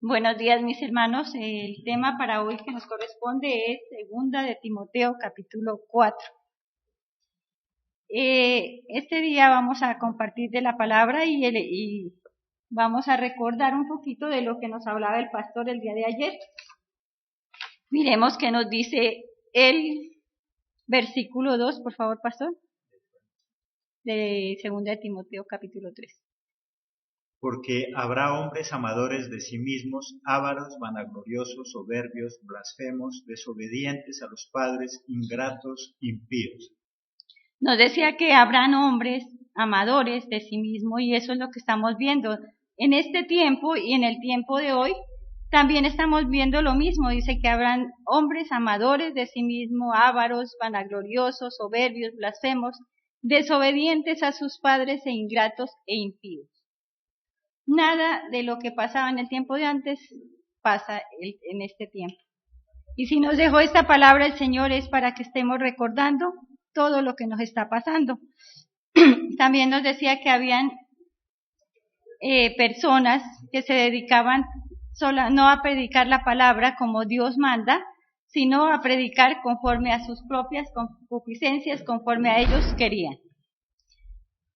Buenos días, mis hermanos. El tema para hoy que nos corresponde es Segunda de Timoteo, capítulo 4. Este día vamos a compartir de la palabra y vamos a recordar un poquito de lo que nos hablaba el pastor el día de ayer. Miremos qué nos dice el versículo 2, por favor, pastor, de Segunda de Timoteo, capítulo 3. Porque habrá hombres amadores de sí mismos, ávaros, vanagloriosos, soberbios, blasfemos, desobedientes a los padres, ingratos, impíos. Nos decía que habrán hombres amadores de sí mismos, y eso es lo que estamos viendo en este tiempo y en el tiempo de hoy. También estamos viendo lo mismo. Dice que habrán hombres amadores de sí mismos, ávaros, vanagloriosos, soberbios, blasfemos, desobedientes a sus padres e ingratos e impíos. Nada de lo que pasaba en el tiempo de antes pasa en este tiempo. Y si nos dejó esta palabra el Señor es para que estemos recordando todo lo que nos está pasando. También nos decía que habían personas que se dedicaban no a predicar la palabra como Dios manda, sino a predicar conforme a sus propias concupiscencias, conforme a ellos querían.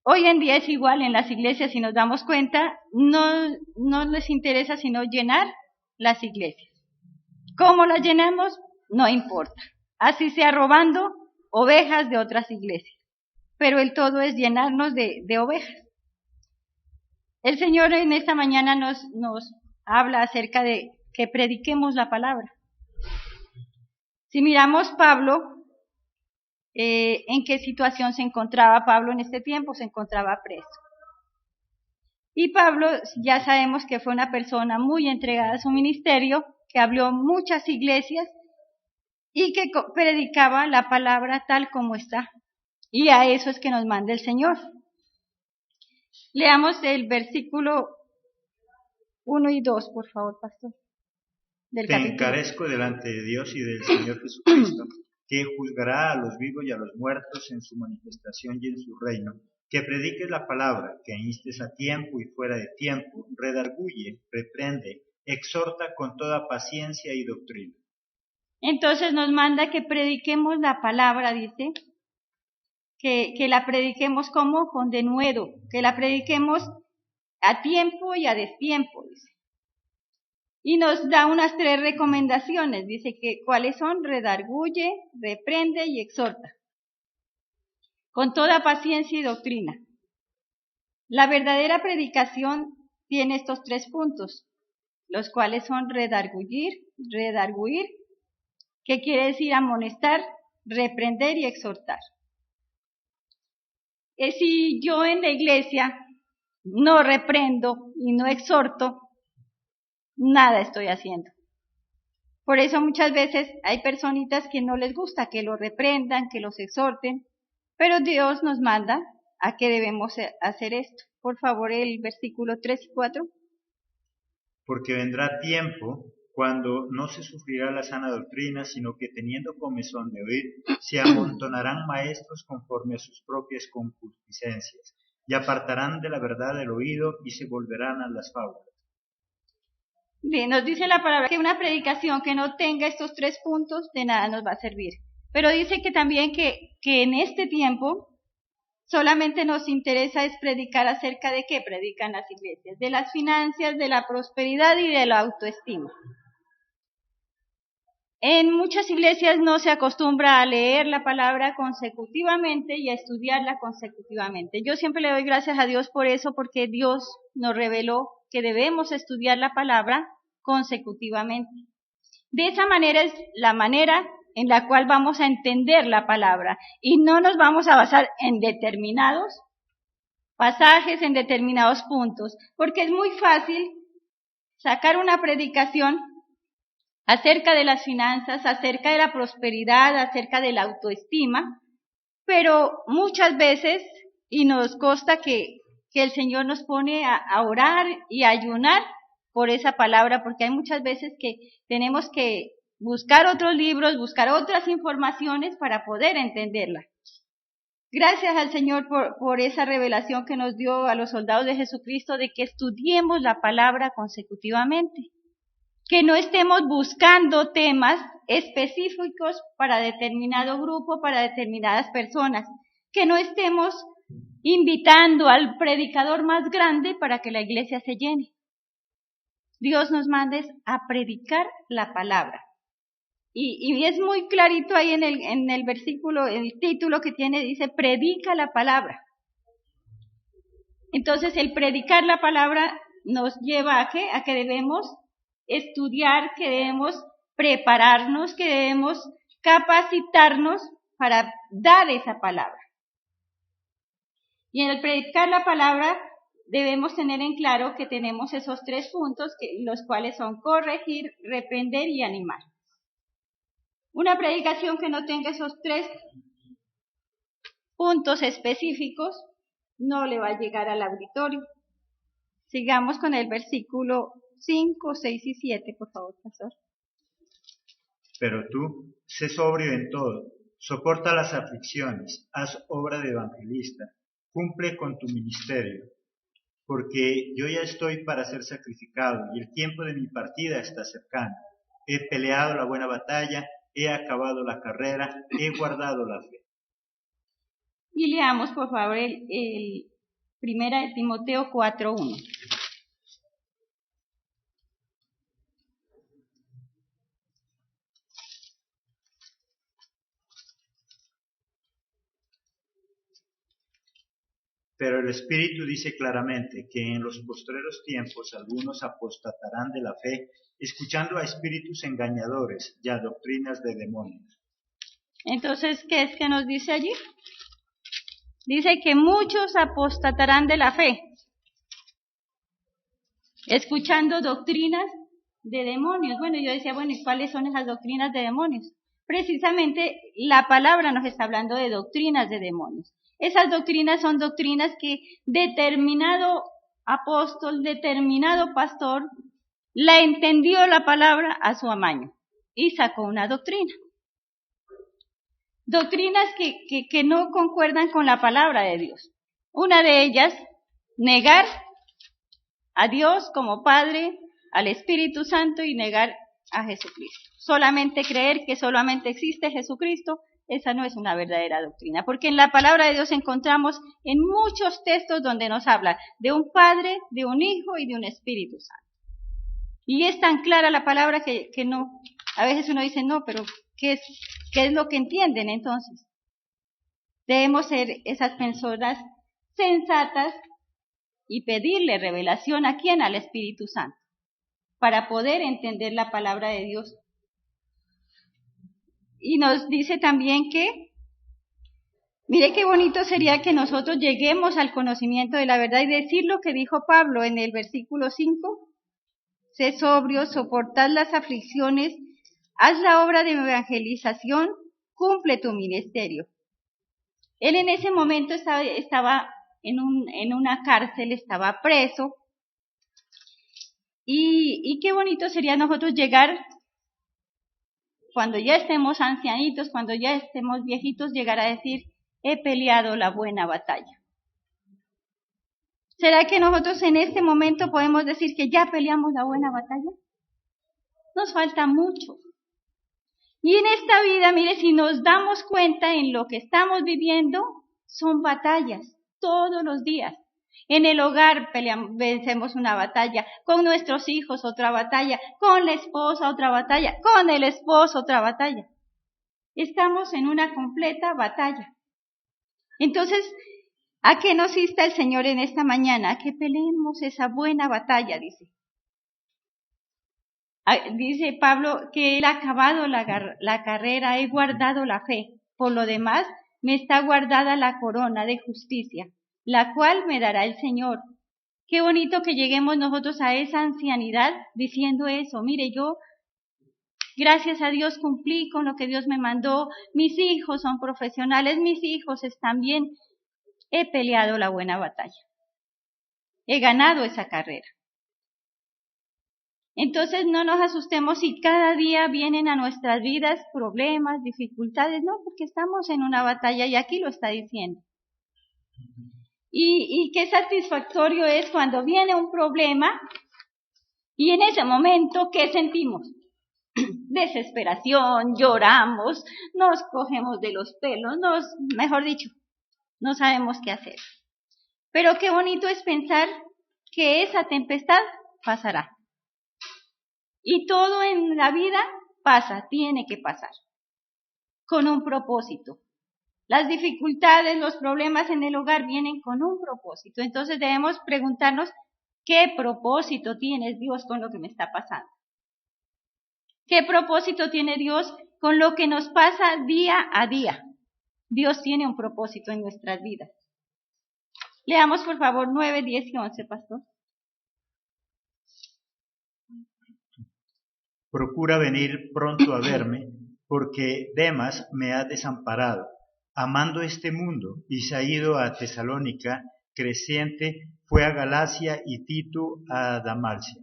Hoy en día es igual en las iglesias, si nos damos cuenta, no les interesa sino llenar las iglesias. ¿Cómo las llenamos? No importa. Así sea robando ovejas de otras iglesias. Pero el todo es llenarnos de ovejas. El Señor en esta mañana nos habla acerca de que prediquemos la palabra. Si miramos Pablo, ¿en qué situación se encontraba Pablo en este tiempo? Se encontraba preso. Y Pablo ya sabemos que fue una persona muy entregada a su ministerio, que abrió muchas iglesias y que predicaba la palabra tal como está. Y a eso es que nos manda el Señor. Leamos el versículo 1 y 2, por favor, pastor. Te encarezco delante de Dios y del Señor Jesucristo, que juzgará a los vivos y a los muertos en su manifestación y en su reino, que prediques la palabra, que instes a tiempo y fuera de tiempo, redarguye, reprende, exhorta con toda paciencia y doctrina. Entonces nos manda que prediquemos la palabra, dice, que la prediquemos como con denuedo, que la prediquemos a tiempo y a destiempo, dice. Y nos da unas 3 recomendaciones, dice que cuáles son: redarguye, reprende y exhorta, con toda paciencia y doctrina. La verdadera predicación tiene estos 3 puntos, los cuales son redarguir, que quiere decir amonestar, reprender y exhortar. Si yo en la iglesia no reprendo y no exhorto, nada estoy haciendo. Por eso muchas veces hay personitas que no les gusta que los reprendan, que los exhorten, pero Dios nos manda a que debemos hacer esto. Por favor, el versículo 3 y 4. Porque vendrá tiempo cuando no se sufrirá la sana doctrina, sino que teniendo comezón de oír, se amontonarán maestros conforme a sus propias concupiscencias, y apartarán de la verdad el oído y se volverán a las fábulas. Bien, nos dice la palabra que una predicación que no tenga estos 3 puntos de nada nos va a servir. Pero dice que también que en este tiempo solamente nos interesa es predicar acerca de qué predican las iglesias, de las finanzas, de la prosperidad y de la autoestima. En muchas iglesias no se acostumbra a leer la palabra consecutivamente y a estudiarla consecutivamente. Yo siempre le doy gracias a Dios por eso, porque Dios nos reveló que debemos estudiar la palabra consecutivamente. De esa manera es la manera en la cual vamos a entender la palabra y no nos vamos a basar en determinados pasajes, en determinados puntos, porque es muy fácil sacar una predicación acerca de las finanzas, acerca de la prosperidad, acerca de la autoestima, pero muchas veces, y nos consta que el Señor nos pone a orar y a ayunar por esa palabra, porque hay muchas veces que tenemos que buscar otros libros, buscar otras informaciones para poder entenderla. Gracias al Señor por esa revelación que nos dio a los soldados de Jesucristo de que estudiemos la palabra consecutivamente. que no estemos buscando temas específicos para determinado grupo, para determinadas personas, que no estemos invitando al predicador más grande para que la iglesia se llene. Dios nos manda a predicar la palabra. Y es muy clarito ahí en el versículo, el título que tiene, dice, predica la palabra. Entonces, el predicar la palabra nos lleva ¿a qué? A que debemos estudiar, que debemos prepararnos, que debemos capacitarnos para dar esa palabra. Y en el predicar la palabra debemos tener en claro que tenemos esos 3 puntos, los cuales son corregir, reprender y animar. Una predicación que no tenga esos 3 puntos específicos no le va a llegar al auditorio. Sigamos con el versículo 5, 6 y 7, por favor, pastor. Pero tú, sé sobrio en todo, soporta las aflicciones, haz obra de evangelista, cumple con tu ministerio, porque yo ya estoy para ser sacrificado y el tiempo de mi partida está cercano. He peleado la buena batalla, he acabado la carrera, he guardado la fe. Y leamos, por favor, el 1 Timoteo 4:1. Pero el Espíritu dice claramente que en los postreros tiempos algunos apostatarán de la fe, escuchando a espíritus engañadores y a doctrinas de demonios. Entonces, ¿qué es que nos dice allí? Dice que muchos apostatarán de la fe, escuchando doctrinas de demonios. Bueno, yo decía, bueno, ¿y cuáles son esas doctrinas de demonios? Precisamente la palabra nos está hablando de doctrinas de demonios. Esas doctrinas son doctrinas que determinado apóstol, determinado pastor, la entendió la palabra a su amaño y sacó una doctrina. Doctrinas que no concuerdan con la palabra de Dios. Una de ellas, negar a Dios como Padre, al Espíritu Santo y negar a Jesucristo. Solamente creer que solamente existe Jesucristo, esa no es una verdadera doctrina, porque en la palabra de Dios encontramos en muchos textos donde nos habla de un Padre, de un Hijo y de un Espíritu Santo. Y es tan clara la palabra que no, a veces uno dice, no, pero ¿qué es lo que entienden entonces? Debemos ser esas personas sensatas y pedirle revelación a quién, al Espíritu Santo, para poder entender la palabra de Dios. Y nos dice también que, mire qué bonito sería que nosotros lleguemos al conocimiento de la verdad y decir lo que dijo Pablo en el versículo 5, sé sobrio, soportad las aflicciones, haz la obra de evangelización, cumple tu ministerio. Él en ese momento estaba en una cárcel, estaba preso, y qué bonito sería nosotros llegar, cuando ya estemos ancianitos, cuando ya estemos viejitos, llegar a decir, he peleado la buena batalla. ¿Será que nosotros en este momento podemos decir que ya peleamos la buena batalla? Nos falta mucho. Y en esta vida, mire, si nos damos cuenta en lo que estamos viviendo, son batallas todos los días. En el hogar vencemos una batalla, con nuestros hijos otra batalla, con la esposa otra batalla, con el esposo otra batalla. Estamos en una completa batalla. Entonces, ¿a qué nos insta el Señor en esta mañana? A que peleemos esa buena batalla, dice. Dice Pablo que él ha acabado la carrera, he guardado la fe. Por lo demás, me está guardada la corona de justicia, la cual me dará el Señor. Qué bonito que lleguemos nosotros a esa ancianidad diciendo eso. Mire, yo, gracias a Dios, cumplí con lo que Dios me mandó. Mis hijos son profesionales, mis hijos están bien. He peleado la buena batalla. He ganado esa carrera. Entonces no nos asustemos si cada día vienen a nuestras vidas problemas, dificultades, no, porque estamos en una batalla y aquí lo está diciendo. Y qué satisfactorio es cuando viene un problema Y en ese momento, ¿qué sentimos? Desesperación, lloramos, nos cogemos de los pelos, mejor dicho, no sabemos qué hacer. Pero qué bonito es pensar que esa tempestad pasará. Y todo en la vida pasa, tiene que pasar, con un propósito. Las dificultades, los problemas en el hogar vienen con un propósito. Entonces debemos preguntarnos, ¿qué propósito tiene Dios con lo que me está pasando? ¿Qué propósito tiene Dios con lo que nos pasa día a día? Dios tiene un propósito en nuestras vidas. Leamos por favor 9, 10 y 11, pastor. Procura venir pronto a verme, porque Demas me ha desamparado, amando este mundo, y se ha ido a Tesalónica. Creciente fue a Galacia y Tito a Dalmacia.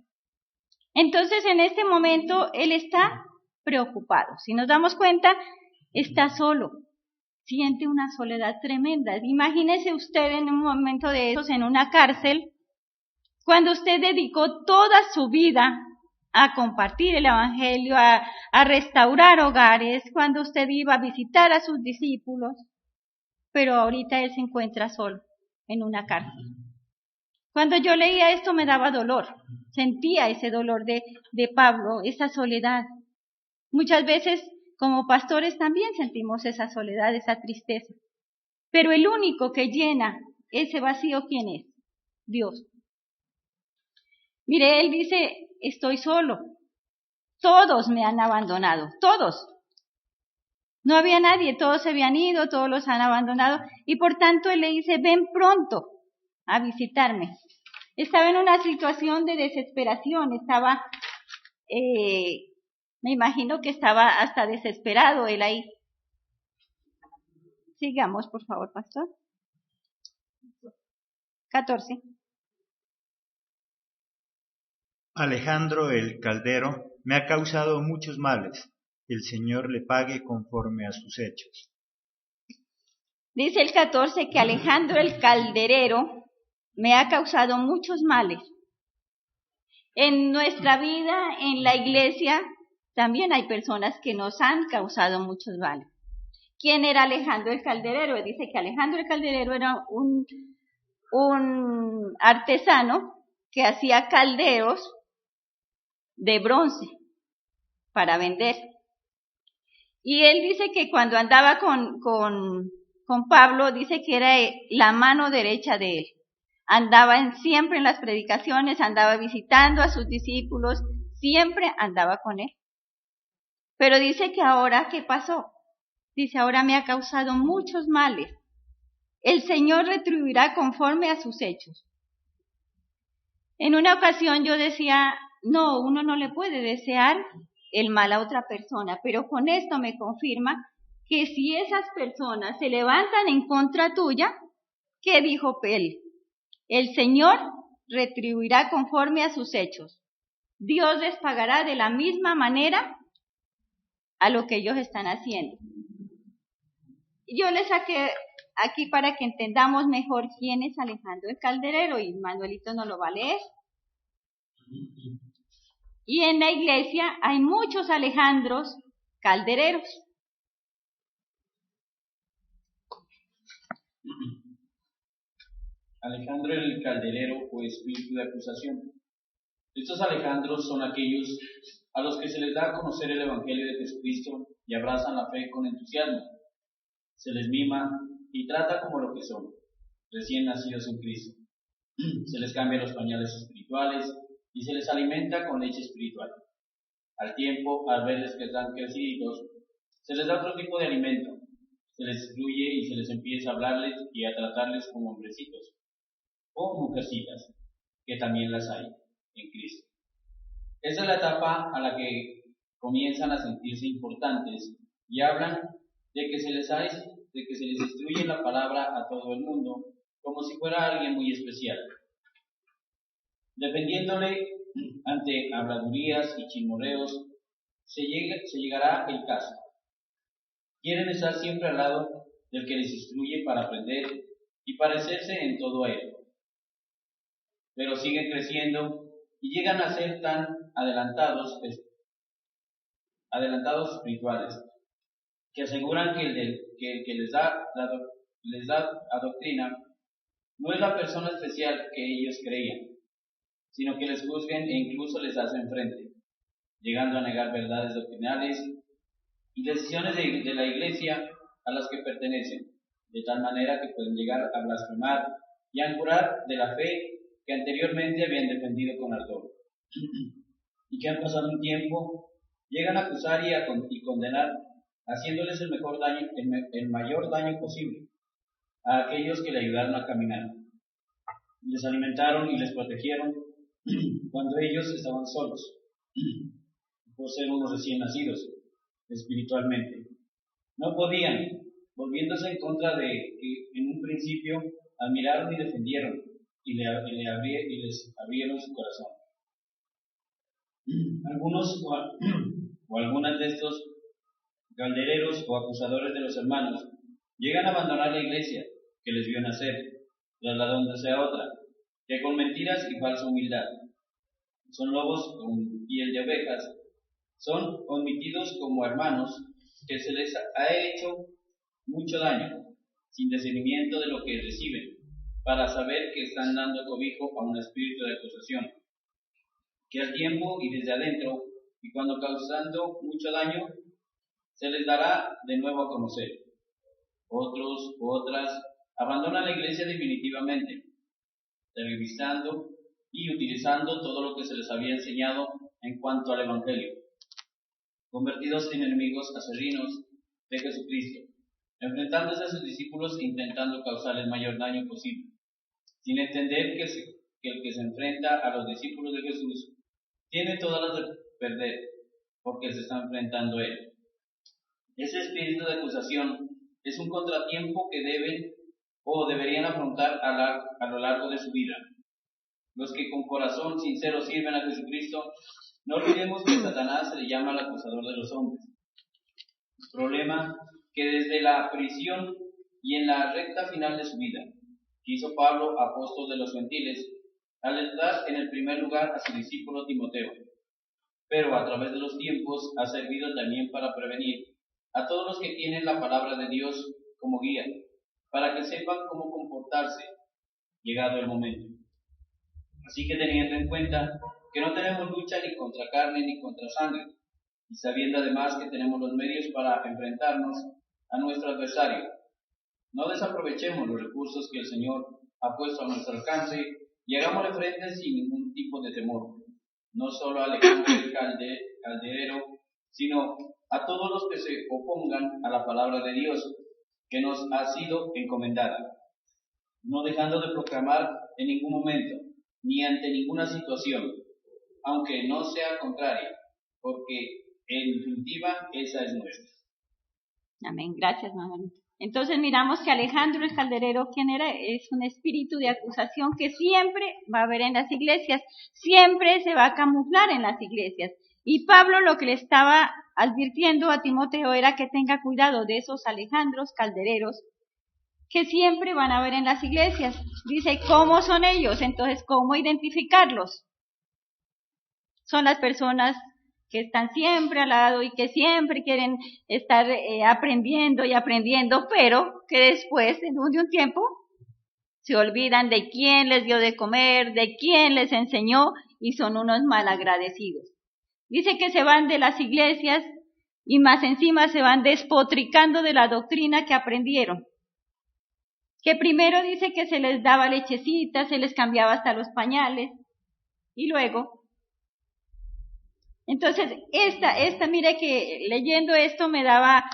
Entonces en este momento él está preocupado. Si nos damos cuenta, está solo. Siente una soledad tremenda. Imagínese usted en un momento de esos en una cárcel, cuando usted dedicó toda su vida a compartir el evangelio, a restaurar hogares, cuando usted iba a visitar a sus discípulos, pero ahorita él se encuentra solo en una cárcel. Cuando yo leía esto me daba dolor, sentía ese dolor de Pablo, esa soledad. Muchas veces como pastores también sentimos esa soledad, esa tristeza. Pero el único que llena ese vacío, ¿quién es? Dios. Mire, él dice, estoy solo. Todos me han abandonado, todos. No había nadie, todos se habían ido, todos los han abandonado. Y por tanto él le dice, ven pronto a visitarme. Estaba en una situación de desesperación, me imagino que estaba hasta desesperado él ahí. Sigamos, por favor, pastor. 14. Alejandro el Caldero me ha causado muchos males. El Señor le pague conforme a sus hechos. Dice el 14 que Alejandro el Calderero me ha causado muchos males. En nuestra vida, en la iglesia, también hay personas que nos han causado muchos males. ¿Quién era Alejandro el Calderero? Dice que Alejandro el Calderero era un artesano que hacía calderos de bronce para vender. Y él dice que cuando andaba con Pablo, dice que era la mano derecha de él. Andaba siempre en las predicaciones, andaba visitando a sus discípulos, siempre andaba con él. Pero dice que ahora, ¿qué pasó? Dice, ahora me ha causado muchos males. El Señor retribuirá conforme a sus hechos. En una ocasión yo decía, no, uno no le puede desear el mal a otra persona, pero con esto me confirma que si esas personas se levantan en contra tuya, ¿qué dijo él? El Señor retribuirá conforme a sus hechos. Dios les pagará de la misma manera a lo que ellos están haciendo. Yo les saqué aquí para que entendamos mejor quién es Alejandro el Calderero, y Manuelito nos lo va a leer. Y en la iglesia hay muchos Alejandros caldereros. Alejandro el Calderero fue espíritu de acusación. Estos Alejandros son aquellos a los que se les da a conocer el Evangelio de Jesucristo y abrazan la fe con entusiasmo. Se les mima y trata como lo que son, recién nacidos en Cristo. Se les cambia los pañales espirituales y se les alimenta con leche espiritual. Al tiempo, al verles que están crecidos, se les da otro tipo de alimento. Se les instruye y se les empieza a hablarles y a tratarles como hombrecitos o mujercitas, que también las hay en Cristo. Esa es la etapa a la que comienzan a sentirse importantes y hablan de que se les instruye la palabra a todo el mundo como si fuera alguien muy especial, defendiéndole ante habladurías y chismorreos. Se llegará el caso. Quieren estar siempre al lado del que les instruye para aprender y parecerse en todo a él. Pero siguen creciendo y llegan a ser tan adelantados espirituales, que aseguran que el que les da a doctrina no es la persona especial que ellos creían, sino que les juzguen e incluso les hacen frente, llegando a negar verdades doctrinales y decisiones de la iglesia a las que pertenecen, de tal manera que pueden llegar a blasfemar y a jurar de la fe que anteriormente habían defendido con ardor, y que han pasado un tiempo, llegan a acusar y condenar, haciéndoles el mayor daño posible a aquellos que le ayudaron a caminar, les alimentaron y les protegieron cuando ellos estaban solos, por ser unos recién nacidos espiritualmente. No podían, volviéndose en contra de que en un principio admiraron y defendieron, y les abrieron su corazón. Algunos o algunas de estos caldereros o acusadores de los hermanos llegan a abandonar la iglesia que les vio nacer, trasladándose a otra, que con mentiras y falsa humildad son lobos con piel de ovejas, son omitidos como hermanos, que se les ha hecho mucho daño, sin discernimiento de lo que reciben, para saber que están dando cobijo a un espíritu de acusación, que al tiempo y desde adentro, y cuando causando mucho daño, se les dará de nuevo a conocer. Otros u otras abandonan la iglesia definitivamente, revisando y utilizando todo lo que se les había enseñado en cuanto al Evangelio, convertidos en enemigos acérrimos de Jesucristo, enfrentándose a sus discípulos e intentando causar el mayor daño posible, sin entender que el que se enfrenta a los discípulos de Jesús tiene todas las de perder, porque se está enfrentando a él. Ese espíritu de acusación es un contratiempo que deben o deberían afrontar a lo largo de su vida. Los que con corazón sincero sirven a Jesucristo, no olvidemos que Satanás se le llama el acusador de los hombres. Problema que desde la prisión y en la recta final de su vida, hizo Pablo, apóstol de los gentiles, alertar en el primer lugar a su discípulo Timoteo, pero a través de los tiempos ha servido también para prevenir a todos los que tienen la palabra de Dios como guía, para que sepan cómo comportarse, llegado el momento. Así que teniendo en cuenta que no tenemos lucha ni contra carne ni contra sangre, y sabiendo además que tenemos los medios para enfrentarnos a nuestro adversario, no desaprovechemos los recursos que el Señor ha puesto a nuestro alcance y hagámosle frente sin ningún tipo de temor, no solo a Alejandro el calderero, sino a todos los que se opongan a la palabra de Dios que nos ha sido encomendada, no dejando de proclamar en ningún momento, ni ante ninguna situación, aunque no sea contraria, porque en definitiva esa es nuestra. Amén, gracias, Manuel. Entonces miramos que Alejandro el calderero, ¿quién era? Es un espíritu de acusación que siempre va a haber en las iglesias, siempre se va a camuflar en las iglesias. Y Pablo lo que le estaba advirtiendo a Timoteo era que tenga cuidado de esos Alejandros caldereros que siempre van a haber en las iglesias. Dice, ¿cómo son ellos? Entonces, ¿cómo identificarlos? Son las personas que están siempre al lado y que siempre quieren estar aprendiendo y aprendiendo, pero que después, en un tiempo, se olvidan de quién les dio de comer, de quién les enseñó y son unos malagradecidos. Dice que se van de las iglesias y más encima se van despotricando de la doctrina que aprendieron. Que primero dice que se les daba lechecita, se les cambiaba hasta los pañales y luego... Entonces, mire que leyendo esto me daba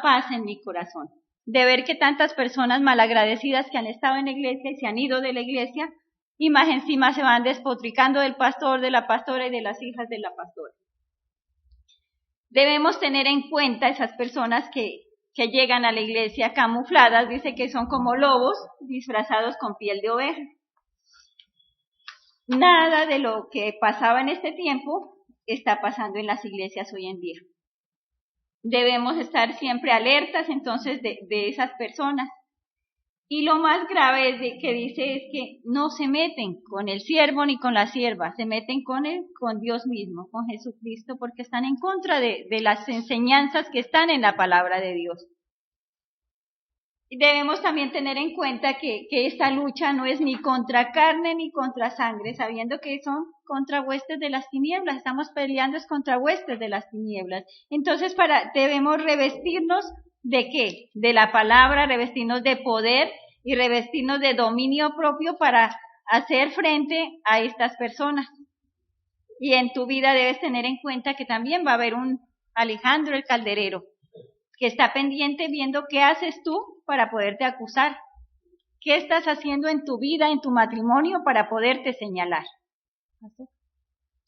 paz en mi corazón, de ver que tantas personas malagradecidas que han estado en la iglesia y se han ido de la iglesia, y más encima se van despotricando del pastor, de la pastora y de las hijas de la pastora. Debemos tener en cuenta esas personas que llegan a la iglesia camufladas, dice que son como lobos disfrazados con piel de oveja. Nada de lo que pasaba en este tiempo está pasando en las iglesias hoy en día. Debemos estar siempre alertas entonces de esas personas. Y lo más grave es que dice es que no se meten con el siervo ni con la sierva, se meten con Dios mismo, con Jesucristo, porque están en contra de las enseñanzas que están en la palabra de Dios. Y debemos también tener en cuenta que esta lucha no es ni contra carne ni contra sangre, sabiendo que son contra huestes de las tinieblas, estamos peleando es contra huestes de las tinieblas. Entonces debemos revestirnos ¿de qué? De la palabra, revestirnos de poder y revestirnos de dominio propio para hacer frente a estas personas. Y en tu vida debes tener en cuenta que también va a haber un Alejandro el calderero, que está pendiente viendo qué haces tú para poderte acusar. ¿Qué estás haciendo en tu vida, en tu matrimonio, para poderte señalar?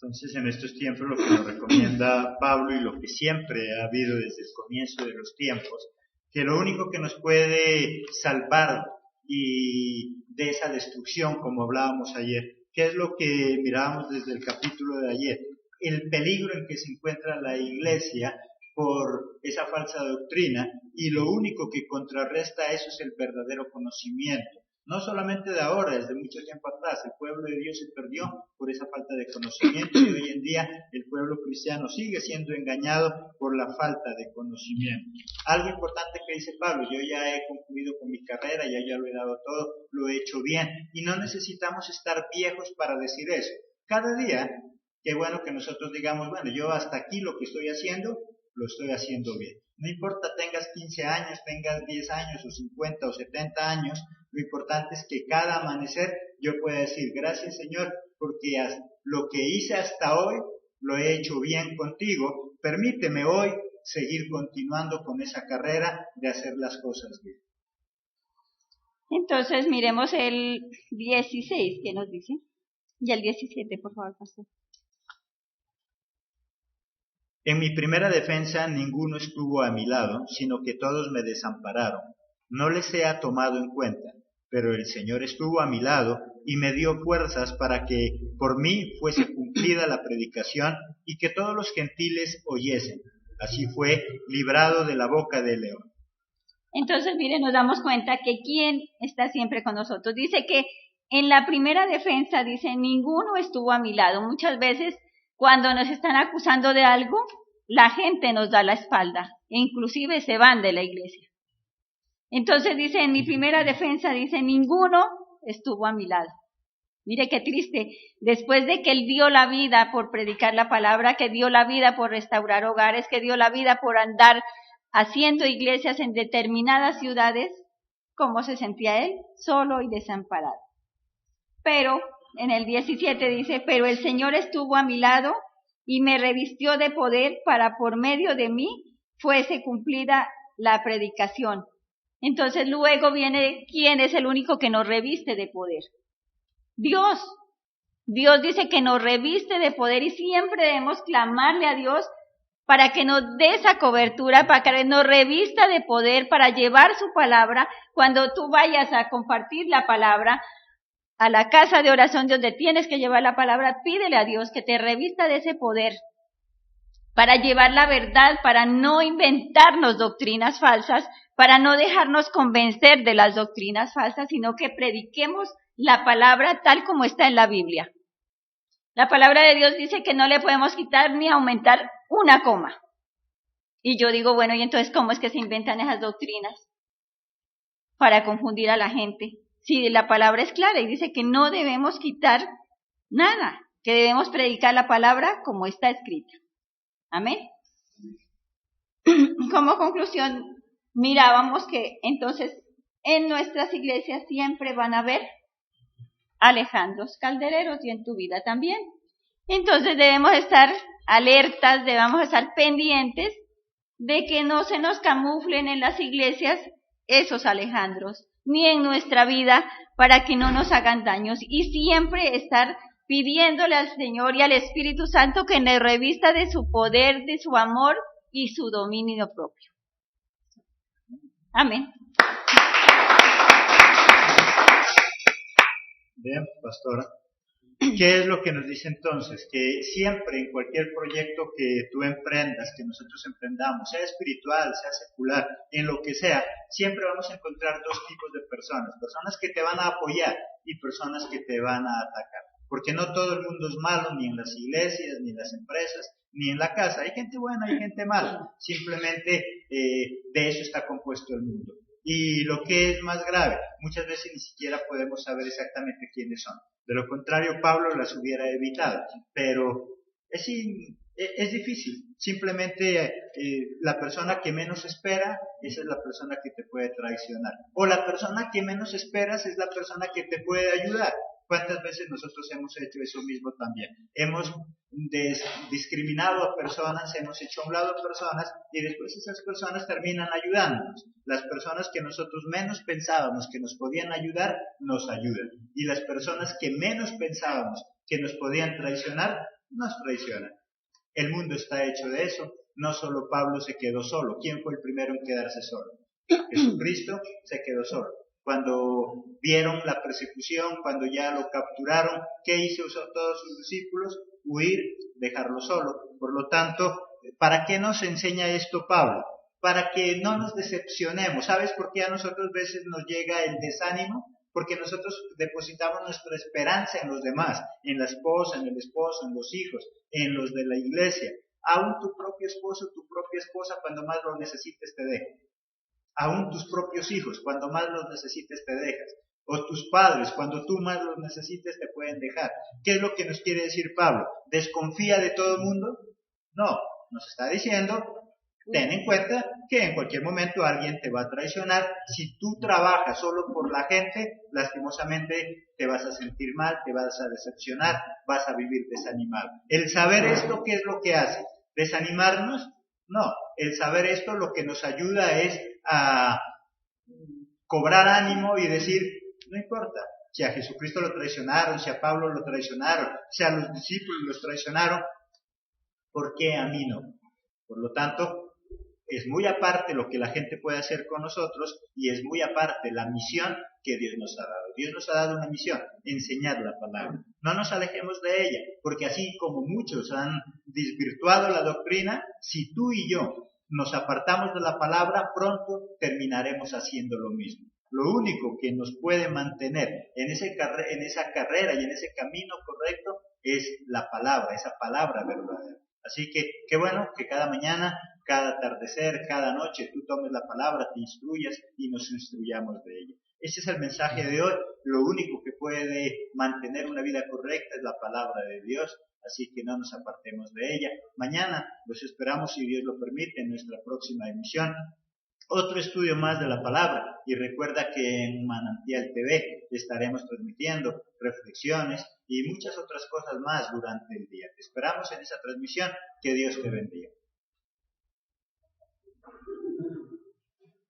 Entonces, en estos tiempos lo que nos recomienda Pablo y lo que siempre ha habido desde el comienzo de los tiempos, que lo único que nos puede salvar y de esa destrucción, como hablábamos ayer, ¿qué es lo que mirábamos desde el capítulo de ayer? El peligro en que se encuentra la iglesia por esa falsa doctrina, y lo único que contrarresta eso es el verdadero conocimiento. No solamente de ahora, desde mucho tiempo atrás, el pueblo de Dios se perdió por esa falta de conocimiento y hoy en día el pueblo cristiano sigue siendo engañado por la falta de conocimiento. Algo importante que dice Pablo: yo ya he concluido con mi carrera, ya lo he dado todo, lo he hecho bien, y no necesitamos estar viejos para decir eso. Cada día, qué bueno que nosotros digamos, bueno, yo hasta aquí lo que estoy haciendo, lo estoy haciendo bien. No importa tengas 15 años, tengas 10 años o 50 o 70 años, lo importante es que cada amanecer yo pueda decir gracias Señor, porque lo que hice hasta hoy lo he hecho bien contigo, permíteme hoy seguir continuando con esa carrera de hacer las cosas bien. Entonces miremos el 16, ¿qué nos dice? Y el 17, por favor, pastor. En mi primera defensa ninguno estuvo a mi lado, sino que todos me desampararon. No les he tomado en cuenta, pero el Señor estuvo a mi lado y me dio fuerzas para que por mí fuese cumplida la predicación y que todos los gentiles oyesen. Así fue librado de la boca del león. Entonces, mire, nos damos cuenta que ¿quién está siempre con nosotros? Dice que en la primera defensa, dice, ninguno estuvo a mi lado. Muchas veces cuando nos están acusando de algo, la gente nos da la espalda e inclusive se van de la iglesia. Entonces dice, en mi primera defensa, dice, ninguno estuvo a mi lado. Mire qué triste, después de que él dio la vida por predicar la palabra, que dio la vida por restaurar hogares, que dio la vida por andar haciendo iglesias en determinadas ciudades, ¿cómo se sentía él? Solo y desamparado. Pero en el 17 dice, pero el Señor estuvo a mi lado y me revistió de poder para por medio de mí fuese cumplida la predicación. Entonces luego viene, ¿quién es el único que nos reviste de poder? Dios. Dios dice que nos reviste de poder y siempre debemos clamarle a Dios para que nos dé esa cobertura, para que nos revista de poder, para llevar su palabra. Cuando tú vayas a compartir la palabra a la casa de oración donde tienes que llevar la palabra, pídele a Dios que te revista de ese poder para llevar la verdad, para no inventarnos doctrinas falsas, para no dejarnos convencer de las doctrinas falsas, sino que prediquemos la palabra tal como está en la Biblia. La palabra de Dios dice que no le podemos quitar ni aumentar una coma. Y yo digo, bueno, ¿y entonces cómo es que se inventan esas doctrinas? Para confundir a la gente. Si la palabra es clara y dice que no debemos quitar nada, que debemos predicar la palabra como está escrita. Amén. Como conclusión, mirábamos que entonces en nuestras iglesias siempre van a haber Alejandros caldereros y en tu vida también. Entonces debemos estar alertas, debemos estar pendientes de que no se nos camuflen en las iglesias esos Alejandros, ni en nuestra vida, para que no nos hagan daños, y siempre estar pidiéndole al Señor y al Espíritu Santo que nos revista de su poder, de su amor y su dominio propio. Amén. Bien, pastora. ¿Qué es lo que nos dice entonces? Que siempre en cualquier proyecto que tú emprendas, que nosotros emprendamos, sea espiritual, sea secular, en lo que sea, siempre vamos a encontrar dos tipos de personas. Personas que te van a apoyar y personas que te van a atacar. Porque no todo el mundo es malo, ni en las iglesias, ni en las empresas, ni en la casa. Hay gente buena, hay gente mala. Simplemente de eso está compuesto el mundo. Y lo que es más grave, muchas veces ni siquiera podemos saber exactamente quiénes son. De lo contrario, Pablo las hubiera evitado. Pero es difícil. Simplemente la persona que menos espera, esa es la persona que te puede traicionar. O la persona que menos esperas es la persona que te puede ayudar. ¿Cuántas veces nosotros hemos hecho eso mismo también? Hemos discriminado a personas, hemos hecho a un lado a personas y después esas personas terminan ayudándonos. Las personas que nosotros menos pensábamos que nos podían ayudar, nos ayudan. Y las personas que menos pensábamos que nos podían traicionar, nos traicionan. El mundo está hecho de eso. No solo Pablo se quedó solo. ¿Quién fue el primero en quedarse solo? Jesucristo se quedó solo. Cuando vieron la persecución, cuando ya lo capturaron, ¿qué hizo todos sus discípulos? Huir, dejarlo solo. Por lo tanto, ¿para qué nos enseña esto Pablo? Para que no nos decepcionemos. ¿Sabes por qué a nosotros a veces nos llega el desánimo? Porque nosotros depositamos nuestra esperanza en los demás, en la esposa, en el esposo, en los hijos, en los de la iglesia. Aún tu propio esposo, tu propia esposa, cuando más lo necesites te deja. Aún tus propios hijos, cuando más los necesites te dejas. O tus padres, cuando tú más los necesites te pueden dejar. ¿Qué es lo que nos quiere decir Pablo? ¿Desconfía de todo el mundo? No, nos está diciendo, ten en cuenta que en cualquier momento alguien te va a traicionar. Si tú trabajas solo por la gente, lastimosamente te vas a sentir mal, te vas a decepcionar, vas a vivir desanimado. El saber esto, ¿qué es lo que hace? ¿Desanimarnos? No, el saber esto lo que nos ayuda es a cobrar ánimo y decir, no importa, si a Jesucristo lo traicionaron, si a Pablo lo traicionaron, si a los discípulos los traicionaron, ¿por qué a mí no? Por lo tanto, es muy aparte lo que la gente puede hacer con nosotros y es muy aparte la misión que Dios nos ha dado. Dios nos ha dado una misión, enseñar la palabra. No nos alejemos de ella, porque así como muchos han desvirtuado la doctrina, si tú y yo nos apartamos de la palabra, pronto terminaremos haciendo lo mismo. Lo único que nos puede mantener en esa carrera y en ese camino correcto es la palabra, esa palabra verdadera. Así que qué bueno que cada mañana, cada atardecer, cada noche tú tomes la palabra, te instruyas y nos instruyamos de ella. Ese es el mensaje de hoy. Lo único que puede mantener una vida correcta es la palabra de Dios. Así que no nos apartemos de ella. Mañana los esperamos, si Dios lo permite, en nuestra próxima emisión. Otro estudio más de la palabra. Y recuerda que en Manantial TV estaremos transmitiendo reflexiones y muchas otras cosas más durante el día. Te esperamos en esa transmisión. Que Dios te bendiga.